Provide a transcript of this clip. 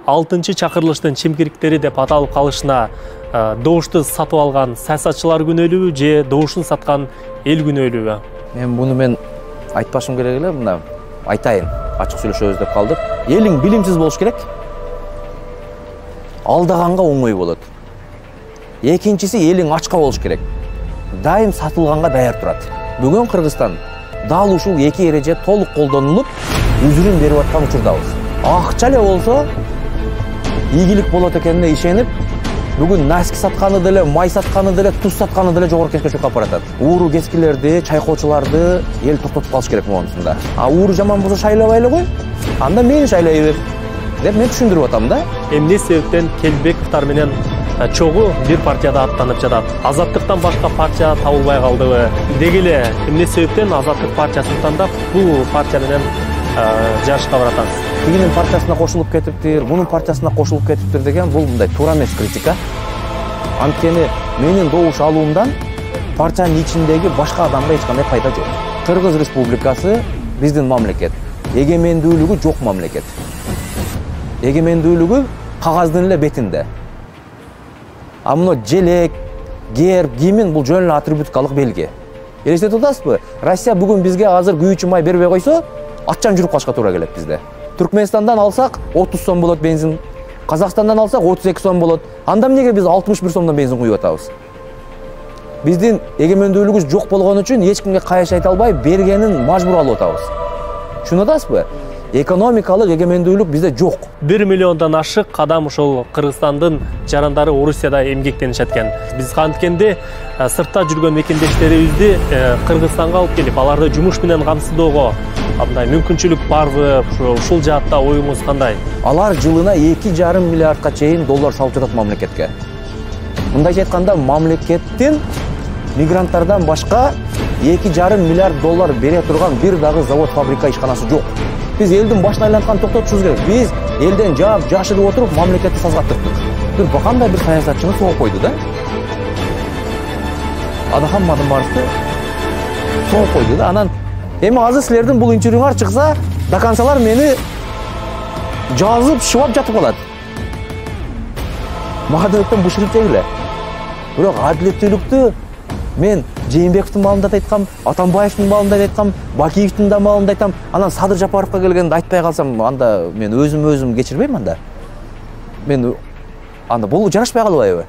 6-чы чакырылыштын чимкириктери деп аталып калышына добушту сатып алган саясатчылар күнөөлүүбү же добушун саткан эл күнөөлүүбү? Мен айтпашым керек эле, мына айтайын, ачык сүйлөшөбүз деп калдык. Элиң билимсиз болуш керек. Алдаганга оңой болот. Экинчиси элиң ачка болуш керек. Дайым сатылганга даяр турат. Бүгүн Кыргызстан дал ушул эки эреже толук колдонулуп, үзүрүн берип аткан учурдабыз. Акча эле болсо ийгилик болот экенине ишенип, бүгүн наски сатканы деле, май сатканы деле, туз сатканы деле жогорку кескечке алып баратат. Ууру кескилерди, чайкоочуларды эл токтотуп калыш керек моунусунда. Ууру жаман болсо шайлабай эле кой. Анда мени шайлай бер деп мен түшүндүрүп атам да. Эмне себептен Келбековдор менен чогуу бир партияда аттанып жатат? Азаттыктан башка партия табылбай калдыбы? Деги эле эмне себептен Азаттык партиясын тандап, бул партия менен жарышка баратасыз? Тигинин партиясына кошулуп кетиптир, бунун партиясына кошулуп кетиптир деген бул мындай туура эмес критика. Анткени менин добуш алуумдан партиянын ичиндеги башка адамга эч кандай пайда жок. Кыргыз Республикасы биздин мамлекет. Эгемендүүлүгү жок мамлекет. Эгемендүүлүгү кагаздын эле бетинде. А мына желек, герб, гимн бул жөн эле атрибутикалык белги. Элестетип атасызбы? Россия бүгүн бизге азыр күйүүчү май бербей койсо, атчан жүрүп калышка туура келет бизде. Түркменистандан алсак 30 сом болот бензин, Казакстандан алсак 32 сом болот. Анда эмнеге биз 61 сомдон бензин куюп атабыз? Биздин эгемендүүлүгүбүз жок болгон үчүн эч кимге кайыш айта албай бергенин мажбур алып атабыз. Түшүнүп атасызбы? Экономикалык эгемендүүлүк бизде жок. 1 миллиондон ашык адам ушул Кыргызстандын жарандары Орусияда эмгектенишет экен. Биз канткенде сыртта жүргөн мекендештерибизди Кыргызстанга алып келип, аларды жумуш менен камсыздоого мындай мүмкүнчүлүк барбы? Ушул жаатта оюңуз кандай? Алар жылына 2,5 миллиардка чейин доллар салып жатат мамлекетке. Мындайча айтканда, мамлекеттин мигранттардан башка 2,5 миллиард доллар бере турган бир дагы завод, фабрика, ишканасы жок. Биз элдин башына айланткан токтотушубуз керек. Биз элден жаап, жашырып отуруп мамлекетти сазгаттырдык. Бир кандай бир саясатчыны согуп койду да. Адаханмадын барысы согуп койду да. Анан эми азыр силердин бул интервьюңар чыкса, доконцалар мени жазып, шыбап жатып калат. Махадевтен буширип жегиле. Бирок адилеттүүлүктү мен Жээнбековдун маалында да айткам, Атамбаевдин маалында да айткам, Бакиевдин да маалында айтам. Анан Садыр Жапаровго келгенде айтпай калсам, анда мен өзүм кечирбейм анда. Мен анда бул жарашпай калбайбы?